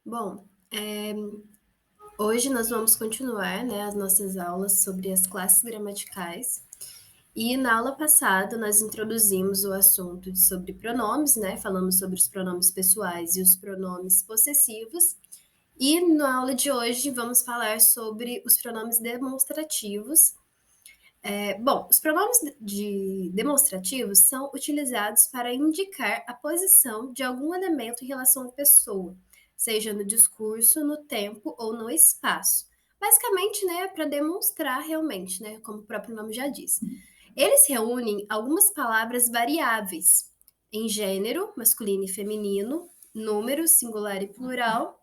Bom, hoje nós vamos continuar, né, as nossas aulas sobre as classes gramaticais. E na aula passada nós introduzimos o assunto sobre pronomes, né? Falamos sobre os pronomes pessoais e os pronomes possessivos. E na aula de hoje vamos falar sobre os pronomes demonstrativos. Bom, os pronomes demonstrativos são utilizados para indicar a posição de algum elemento em relação à pessoa, seja no discurso, no tempo ou no espaço. Basicamente, né, para demonstrar realmente, né, como o próprio nome já diz. Eles reúnem algumas palavras variáveis em gênero, masculino e feminino, número, singular e plural.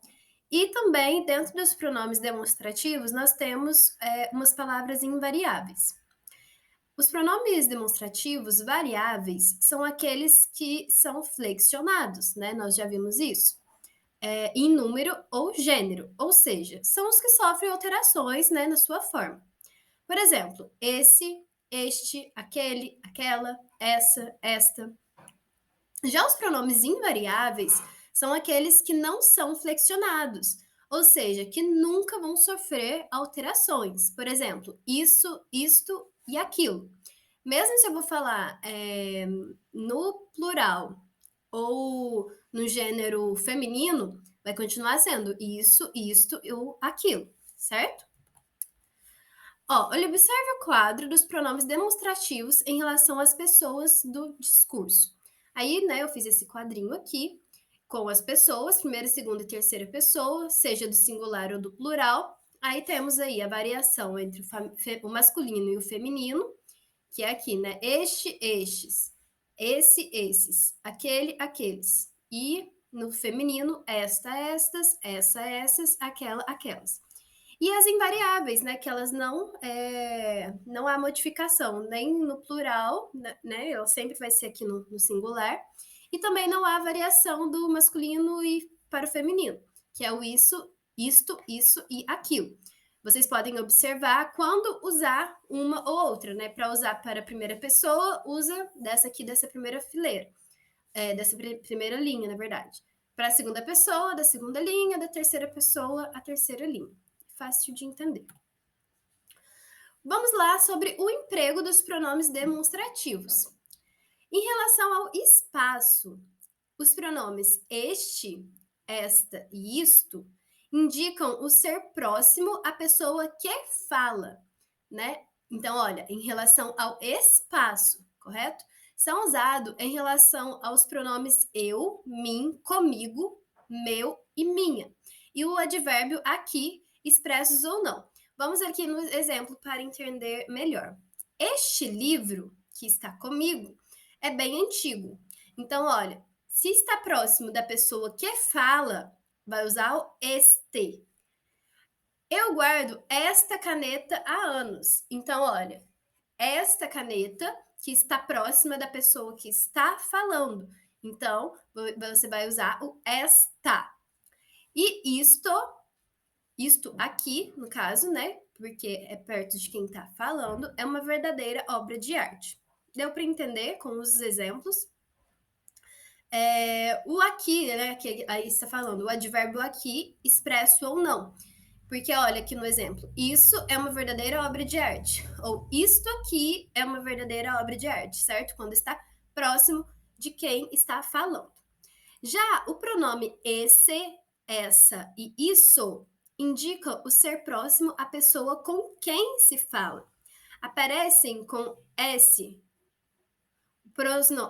E também, dentro dos pronomes demonstrativos, nós temos umas palavras invariáveis. Os pronomes demonstrativos variáveis são aqueles que são flexionados, né? Nós já vimos isso. Em número ou gênero, ou seja, são os que sofrem alterações, né, na sua forma. Por exemplo, esse, este, aquele, aquela, essa, esta. Já os pronomes invariáveis são aqueles que não são flexionados, ou seja, que nunca vão sofrer alterações. Por exemplo, isso, isto e aquilo. Mesmo se eu vou falar no plural ou no gênero feminino, vai continuar sendo isso, isto ou aquilo, certo? Ó, olha, observe o quadro dos pronomes demonstrativos em relação às pessoas do discurso. Aí, né, eu fiz esse quadrinho aqui com as pessoas, primeira, segunda e terceira pessoa, seja do singular ou do plural. Aí temos aí a variação entre o masculino e o feminino, que é aqui, né? Este, estes, esse, esses, aquele, aqueles. E no feminino, esta, estas, essa, essas, aquela, aquelas. E as invariáveis, né? Que elas não há modificação, nem no plural, né? Ela sempre vai ser aqui no singular. E também não há variação do masculino e para o feminino, que é o isso, isto, isso e aquilo. Vocês podem observar quando usar uma ou outra, né? Para usar para a primeira pessoa, usa dessa aqui, dessa primeira fileira, dessa primeira linha, na verdade. Para a segunda pessoa, da segunda linha, da terceira pessoa, a terceira linha. Fácil de entender. Vamos lá sobre o emprego dos pronomes demonstrativos. Em relação ao espaço, os pronomes este, esta e isto indicam o ser próximo à pessoa que fala, né? Então, olha, em relação ao espaço, correto? São usados em relação aos pronomes eu, mim, comigo, meu e minha. E o advérbio aqui, expressos ou não. Vamos aqui no exemplo para entender melhor. Este livro que está comigo é bem antigo. Então, olha, se está próximo da pessoa que fala, vai usar o este. Eu guardo esta caneta há anos. Então, olha, esta caneta que está próxima da pessoa que está falando. Então, você vai usar o esta. E isto aqui, no caso, né? Porque é perto de quem está falando, é uma verdadeira obra de arte. Deu para entender com os exemplos? O aqui, né, que aí está falando, o advérbio aqui, expresso ou não. Porque olha aqui no exemplo, isso é uma verdadeira obra de arte. Ou isto aqui é uma verdadeira obra de arte, certo? Quando está próximo de quem está falando. Já o pronome esse, essa e isso indica o ser próximo à pessoa com quem se fala. Aparecem com S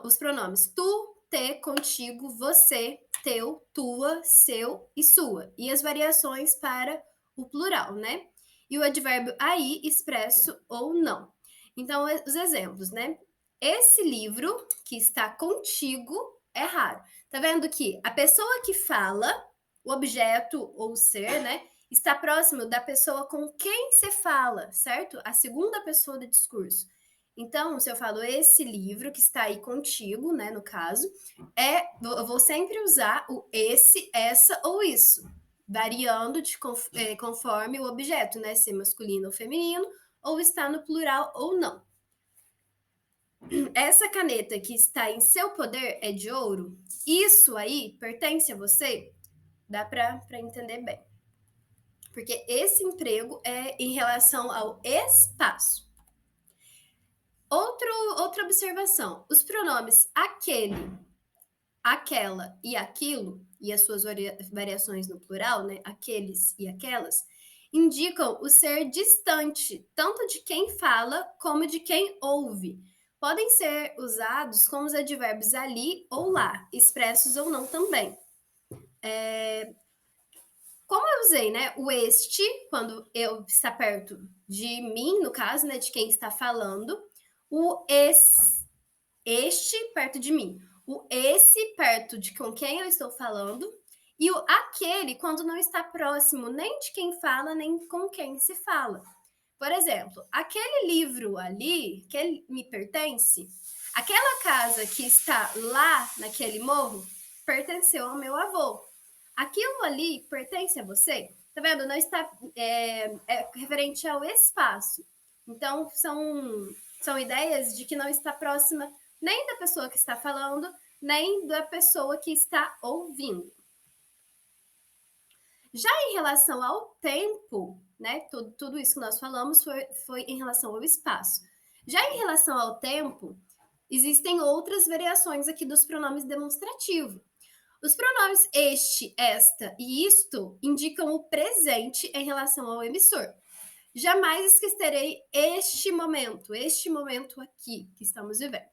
os pronomes tu, te, contigo, você, teu, tua, seu e sua. E as variações para o plural, né? E o advérbio aí, expresso ou não. Então, os exemplos, né? Esse livro que está contigo é raro. Tá vendo que a pessoa que fala, o objeto ou o ser, né? Está próximo da pessoa com quem se fala, certo? A segunda pessoa do discurso. Então, se eu falo esse livro que está aí contigo, né, no caso, eu vou sempre usar o esse, essa ou isso, variando conforme o objeto, né, ser masculino ou feminino, ou está no plural ou não. Essa caneta que está em seu poder é de ouro? Isso aí pertence a você? Dá para entender bem. Porque esse emprego é em relação ao espaço. Outra observação: os pronomes aquele, aquela e aquilo, e as suas variações no plural, né? Aqueles e aquelas, indicam o ser distante, tanto de quem fala como de quem ouve. Podem ser usados como os advérbios ali ou lá, expressos ou não também. Como eu usei, né, o este, quando eu está perto de mim, no caso, né, de quem está falando, o este perto de mim, o esse perto de com quem eu estou falando, e o aquele quando não está próximo nem de quem fala, nem com quem se fala. Por exemplo, aquele livro ali, que me pertence, aquela casa que está lá naquele morro, pertenceu ao meu avô. Aquilo ali pertence a você? Tá vendo? Não está referente ao espaço. Então, são ideias de que não está próxima nem da pessoa que está falando, nem da pessoa que está ouvindo. Já em relação ao tempo, né? Tudo isso que nós falamos foi em relação ao espaço. Já em relação ao tempo, existem outras variações aqui dos pronomes demonstrativos. Os pronomes este, esta e isto indicam o presente em relação ao emissor. Jamais esquecerei este momento aqui que estamos vivendo.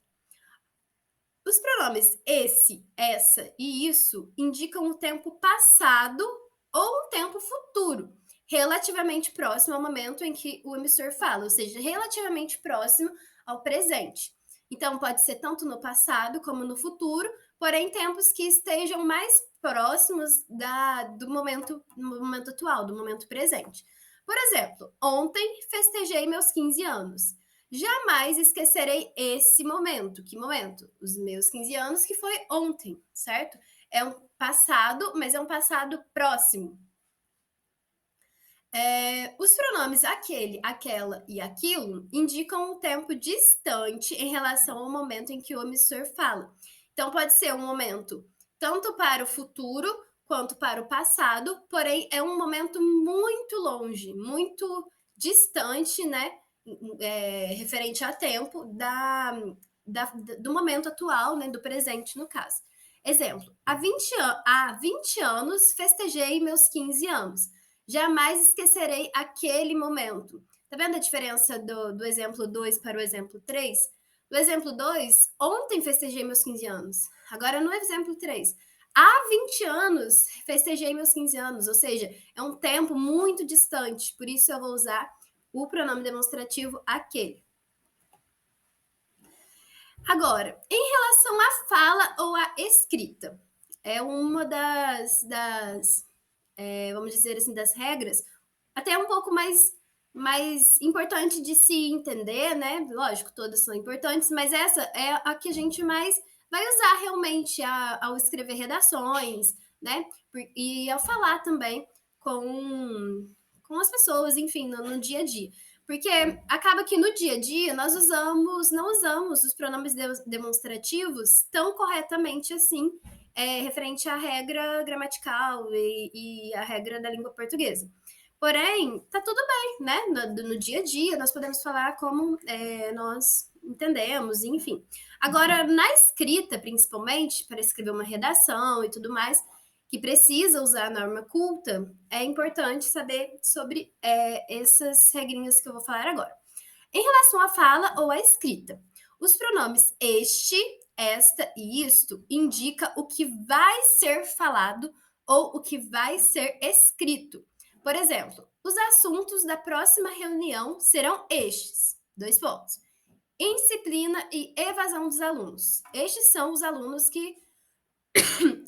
Os pronomes esse, essa e isso indicam o tempo passado ou um tempo futuro, relativamente próximo ao momento em que o emissor fala, ou seja, relativamente próximo ao presente. Então, pode ser tanto no passado como no futuro, porém, tempos que estejam mais próximos do momento atual, do momento presente. Por exemplo, ontem festejei meus 15 anos. Jamais esquecerei esse momento. Que momento? Os meus 15 anos, que foi ontem, certo? É um passado, mas é um passado próximo. Os pronomes aquele, aquela e aquilo indicam um tempo distante em relação ao momento em que o emissor fala. Então, pode ser um momento tanto para o futuro quanto para o passado, porém é um momento muito longe, muito distante, né? Referente a tempo do momento atual, né? Do presente, no caso. Exemplo, há 20 anos festejei meus 15 anos. Jamais esquecerei aquele momento. Tá vendo a diferença do exemplo 2 para o exemplo 3? No exemplo 2, ontem festejei meus 15 anos. Agora, no exemplo 3, há 20 anos festejei meus 15 anos. Ou seja, é um tempo muito distante. Por isso, eu vou usar o pronome demonstrativo aquele. Agora, em relação à fala ou à escrita, é uma vamos dizer assim, das regras, até um pouco mais importante de se entender, né? Lógico, todas são importantes, mas essa é a que a gente mais vai usar realmente ao escrever redações, né? E ao falar também com as pessoas, enfim, no dia a dia. Porque acaba que no dia a dia nós não usamos os pronomes demonstrativos tão corretamente assim, referente à regra gramatical e à regra da língua portuguesa. Porém, tá tudo bem, né? No dia a dia, nós podemos falar como nós entendemos, enfim. Agora, na escrita, principalmente, para escrever uma redação e tudo mais, que precisa usar a norma culta, é importante saber sobre essas regrinhas que eu vou falar agora. Em relação à fala ou à escrita, os pronomes este, esta e isto indica o que vai ser falado ou o que vai ser escrito. Por exemplo, os assuntos da próxima reunião serão estes. Dois pontos. Indisciplina e evasão dos alunos. Estes são os alunos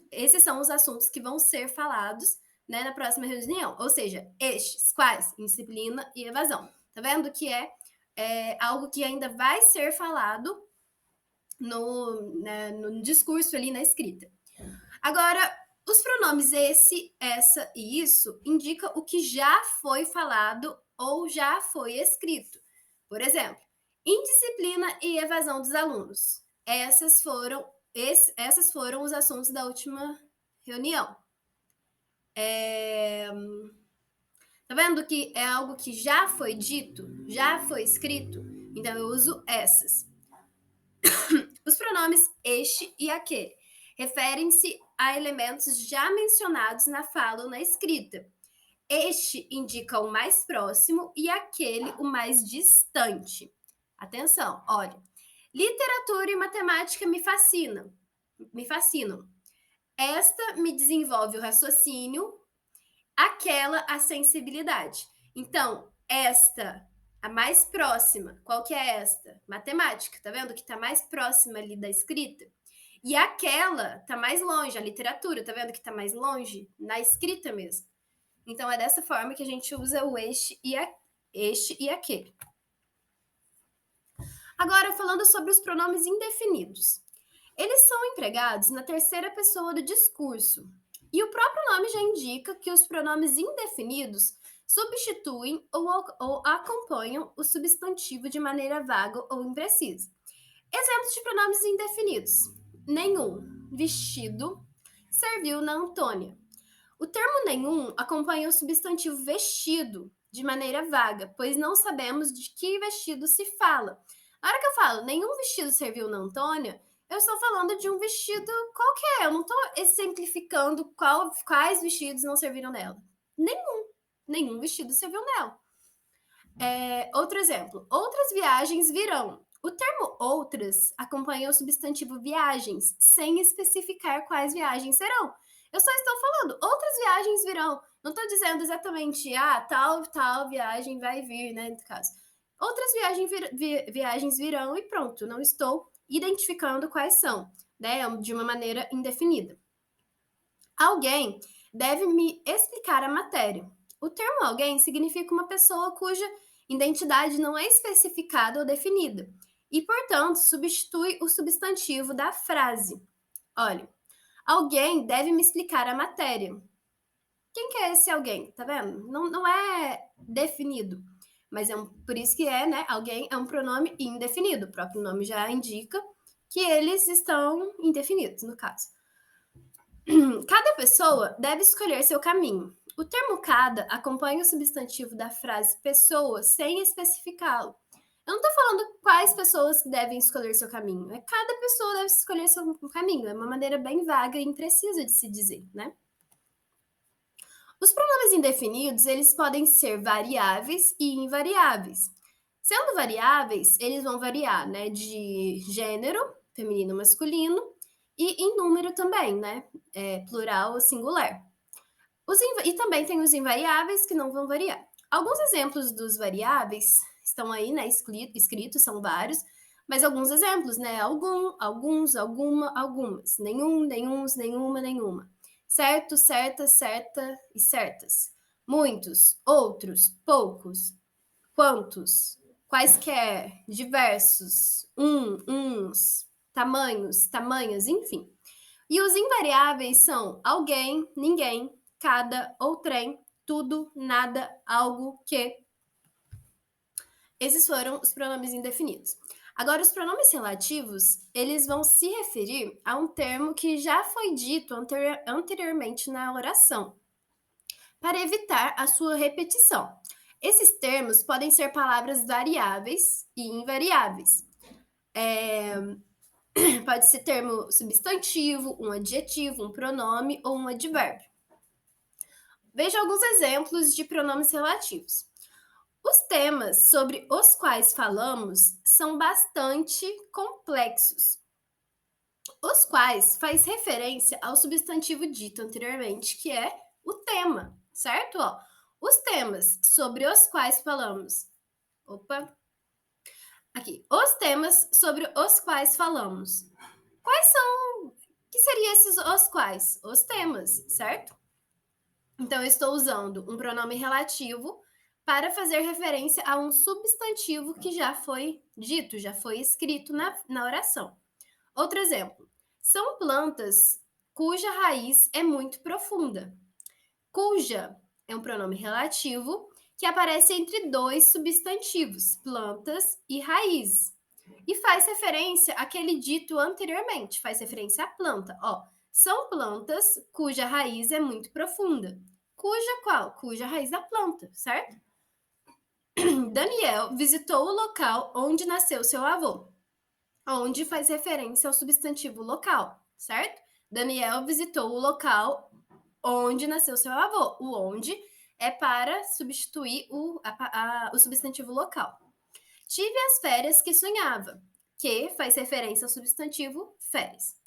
esses são os assuntos que vão ser falados, né, na próxima reunião. Ou seja, estes, quais? Indisciplina e evasão. Tá vendo que é algo que ainda vai ser falado no discurso ali, na escrita. Agora, os pronomes esse, essa e isso indicam o que já foi falado ou já foi escrito. Por exemplo, indisciplina e evasão dos alunos. Essas foram os assuntos da última reunião. Tá vendo que é algo que já foi dito, já foi escrito? Então eu uso essas. Os pronomes este e aquele referem-se a elementos já mencionados na fala ou na escrita. Este indica o mais próximo e aquele o mais distante. Atenção, olha. Literatura e matemática me fascinam. Me fascinam. Esta me desenvolve o raciocínio, aquela a sensibilidade. Então, esta, a mais próxima, qual que é esta? Matemática, tá vendo que está mais próxima ali da escrita? E aquela está mais longe, a literatura, tá vendo que está mais longe? Na escrita mesmo. Então, é dessa forma que a gente usa o este e aquele. Agora, falando sobre os pronomes indefinidos. Eles são empregados na terceira pessoa do discurso. E o próprio nome já indica que os pronomes indefinidos substituem ou acompanham o substantivo de maneira vaga ou imprecisa. Exemplos de pronomes indefinidos: nenhum, vestido, serviu na Antônia. O termo nenhum acompanha o substantivo vestido de maneira vaga, pois não sabemos de que vestido se fala. Na hora que eu falo nenhum vestido serviu na Antônia, eu estou falando de um vestido qualquer, eu não estou exemplificando quais vestidos não serviram nela. Nenhum vestido serviu nela. Outro exemplo, outras viagens virão. O termo outras acompanha o substantivo viagens, sem especificar quais viagens serão. Eu só estou falando, outras viagens virão. Não estou dizendo exatamente, tal viagem vai vir, né, no caso. Outras viagens virão e pronto, não estou identificando quais são, né, de uma maneira indefinida. Alguém deve me explicar a matéria. O termo alguém significa uma pessoa cuja identidade não é especificada ou definida e, portanto, substitui o substantivo da frase. Olha, alguém deve me explicar a matéria. Quem que é esse alguém? Tá vendo? Não é definido, mas por isso que né? Alguém é um pronome indefinido. O próprio nome já indica que eles estão indefinidos, no caso. Cada pessoa deve escolher seu caminho. O termo cada acompanha o substantivo da frase pessoa sem especificá-lo. Eu não estou falando quais pessoas devem escolher seu caminho. É cada pessoa deve escolher seu caminho. É uma maneira bem vaga e imprecisa de se dizer, né? Os pronomes indefinidos, eles podem ser variáveis e invariáveis. Sendo variáveis, eles vão variar, né, de gênero, feminino, masculino, e em número também, né, plural ou singular. E também tem os invariáveis que não vão variar. Alguns exemplos dos variáveis estão aí, né, escritos, são vários, mas alguns exemplos, né, alguns, alguma, algumas, nenhum, nenhuns, nenhuma, nenhuma. Certo, certa, certa e certas. Muitos, outros, poucos, quantos, quaisquer, diversos, uns, tamanhos, tamanhas, enfim. E os invariáveis são alguém, ninguém, cada, outrem, tudo, nada, algo, que. Esses foram os pronomes indefinidos. Agora, os pronomes relativos, eles vão se referir a um termo que já foi dito anteriormente na oração, para evitar a sua repetição. Esses termos podem ser palavras variáveis e invariáveis. Pode ser termo substantivo, um adjetivo, um pronome ou um advérbio. Veja alguns exemplos de pronomes relativos. Os temas sobre os quais falamos são bastante complexos, os quais faz referência ao substantivo dito anteriormente, que é o tema, certo? Os temas sobre os quais falamos. Os temas sobre os quais falamos. Quais são? Que seriam esses os quais? Os temas, certo? Então, eu estou usando um pronome relativo para fazer referência a um substantivo que já foi dito, já foi escrito na oração. Outro exemplo: são plantas cuja raiz é muito profunda. Cuja é um pronome relativo que aparece entre dois substantivos, plantas e raiz. E faz referência àquele dito anteriormente, faz referência à planta. São plantas cuja raiz é muito profunda. Cuja qual? Cuja raiz da planta, certo? Daniel visitou o local onde nasceu seu avô. Onde faz referência ao substantivo local, certo? Daniel visitou o local onde nasceu seu avô. O onde é para substituir o substantivo local. Tive as férias que sonhava, que faz referência ao substantivo férias.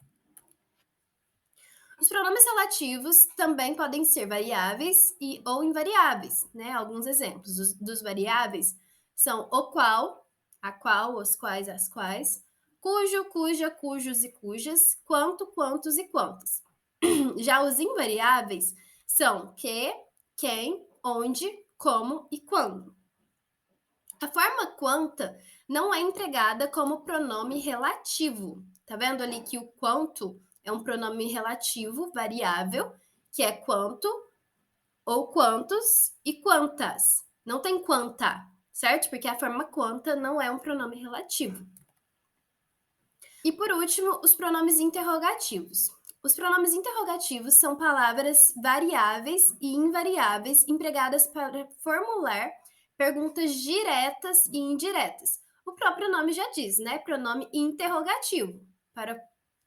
Os pronomes relativos também podem ser variáveis ou invariáveis, né? Alguns exemplos dos variáveis são o qual, a qual, os quais, as quais, cujo, cuja, cujos e cujas, quanto, quantos e quantas. Já os invariáveis são que, quem, onde, como e quando. A forma quanta não é empregada como pronome relativo. Tá vendo ali que o quanto é um pronome relativo variável, que é quanto ou quantos e quantas. Não tem quanta, certo? Porque a forma quanta não é um pronome relativo. E por último, os pronomes interrogativos. Os pronomes interrogativos são palavras variáveis e invariáveis empregadas para formular perguntas diretas e indiretas. O próprio nome já diz, né? Pronome interrogativo, para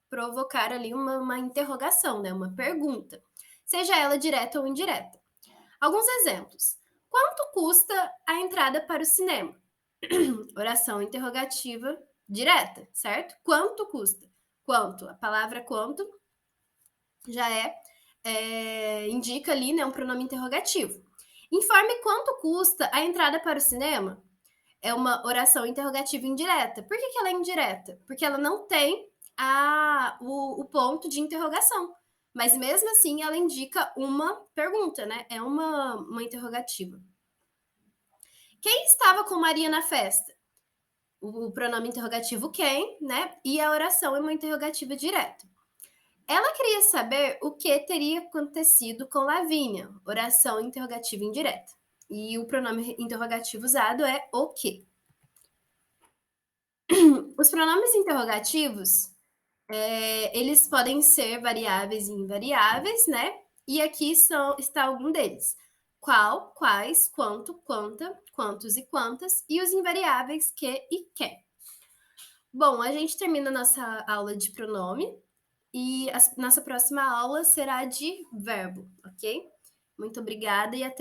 provocar ali uma interrogação, né? Uma pergunta, seja ela direta ou indireta. Alguns exemplos. Quanto custa a entrada para o cinema? Oração interrogativa direta, certo? Quanto custa? Quanto? A palavra quanto já indica ali, né, um pronome interrogativo. Informe quanto custa a entrada para o cinema. É uma oração interrogativa indireta. Por que ela é indireta? Porque ela não tem o ponto de interrogação. Mas mesmo assim, ela indica uma pergunta, né? É uma interrogativa. Quem estava com Maria na festa? O pronome interrogativo quem, né? E a oração é uma interrogativa direta. Ela queria saber o que teria acontecido com Lavínia, oração interrogativa indireta. E o pronome interrogativo usado é o que. Os pronomes interrogativos, eles podem ser variáveis e invariáveis, né? E aqui está algum deles. Qual, quais, quanto, quanta, quantos e quantas, e os invariáveis que e que. Bom, a gente termina nossa aula de pronome e a nossa próxima aula será de verbo, ok? Muito obrigada e até